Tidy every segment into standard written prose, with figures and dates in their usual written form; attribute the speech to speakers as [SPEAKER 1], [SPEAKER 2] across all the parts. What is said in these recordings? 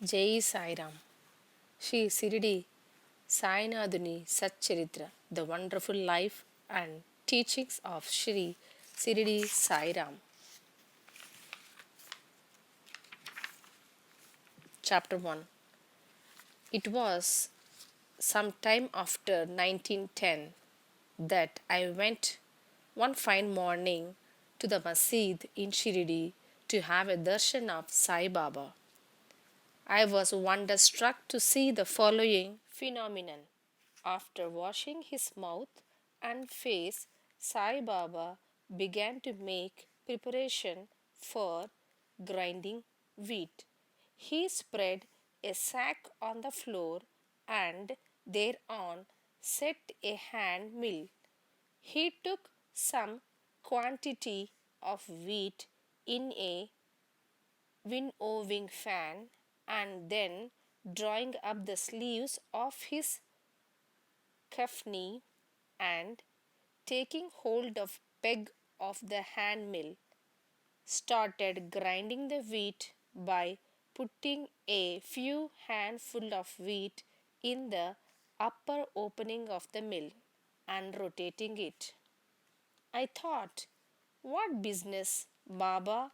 [SPEAKER 1] Jai Sai Ram. Shri Sai Satcharita, the wonderful life and teachings of Shri Sai Ram. Chapter 1. It was some time after 1910 that I went one fine morning to the masjid in Shirdi to have a darshan of Sai Baba. I was wonderstruck to see the following phenomenon. After washing his mouth and face, Sai Baba began to make preparation for grinding wheat. He spread a sack on the floor and thereon set a hand mill. He took some quantity of wheat in a winnowing fan and then drawing up the sleeves of his kafni and taking hold of peg of the hand mill, started grinding the wheat by putting a few handful of wheat in the upper opening of the mill and rotating it. I thought, what business Baba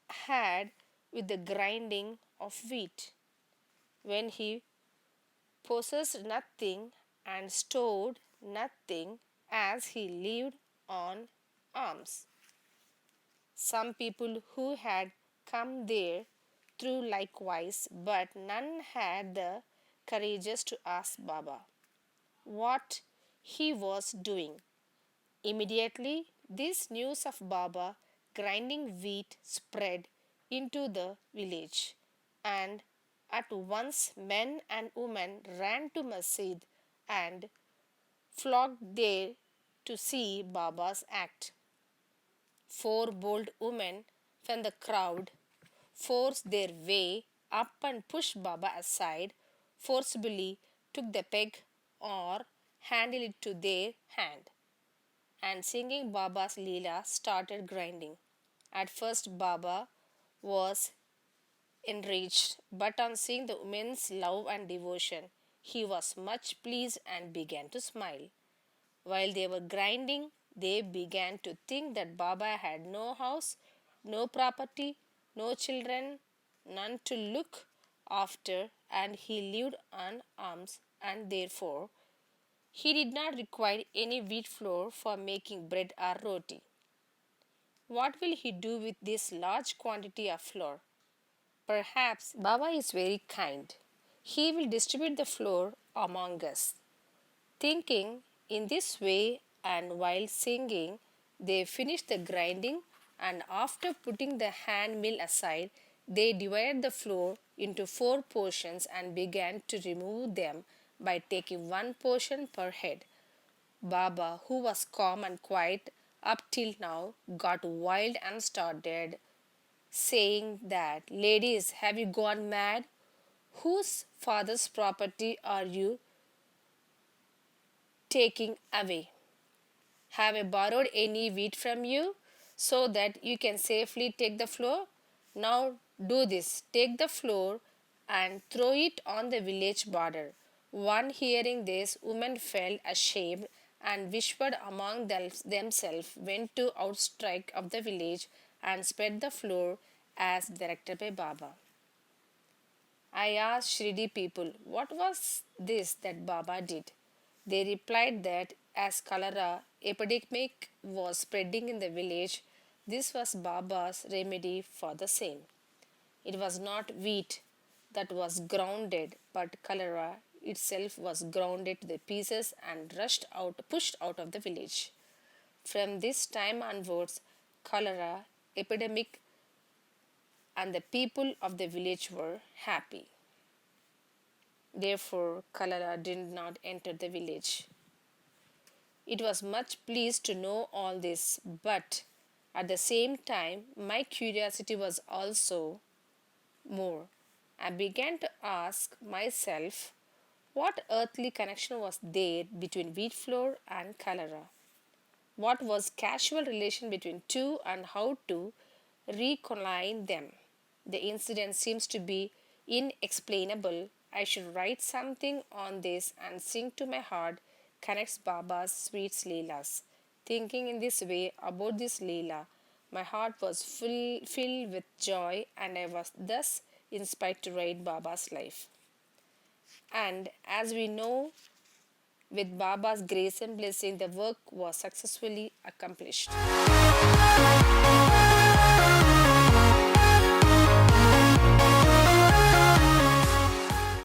[SPEAKER 1] had with the grinding of wheat when he possessed nothing and stored nothing as he lived on alms. Some people who had come there through likewise, but none had the courage to ask Baba what he was doing. Immediately, this news of Baba grinding wheat spread into the village, and at once men and women ran to masjid and flocked there to see Baba's act. Four bold women from the crowd forced their way up and pushed Baba aside, forcibly took the peg or handed it to their hand, and singing Baba's Leela started grinding. At first, Baba was enraged, but on seeing the women's love and devotion, he was much pleased and began to smile. While they were grinding, they began to think that Baba had no house, no property, no children, none to look after, and he lived on alms, and therefore he did not require any wheat flour for making bread or roti. What will he do with this large quantity of flour? Perhaps Baba is very kind. He will distribute the flour among us. Thinking in this way, and while singing, they finished the grinding, and after putting the hand mill aside, they divided the flour into 4 portions and began to remove them by taking 1 portion per head. Baba, who was calm and quiet up till now, got wild and started saying that, ladies, have you gone mad? Whose father's property are you taking away? Have I borrowed any wheat from you so that you can safely take the flour? Now do this, take the flour and throw it on the village border. One hearing this, women felt ashamed and whispered among themselves, went to outstrike of the village and spread the flour as directed by Baba. I asked Shirdi people, what was this that Baba did? They replied that as cholera epidemic was spreading in the village, this was Baba's remedy for the same. It was not wheat that was grounded, but cholera itself was grounded to the pieces and pushed out of the village. From this time onwards, cholera epidemic and the people of the village were happy. Therefore, cholera did not enter the village. It was much pleased to know all this, but at the same time, my curiosity was also more. I began to ask myself what earthly connection was there between wheat flour and cholera? What was casual relation between two and how to reconcile them? The incident seems to be inexplainable. I should write something on this and sing to my heart connects Baba's sweet Leelas. Thinking in this way about this Leela, my heart was filled with joy and I was thus inspired to write Baba's life. And as we know, with Baba's grace and blessing, the work was successfully accomplished.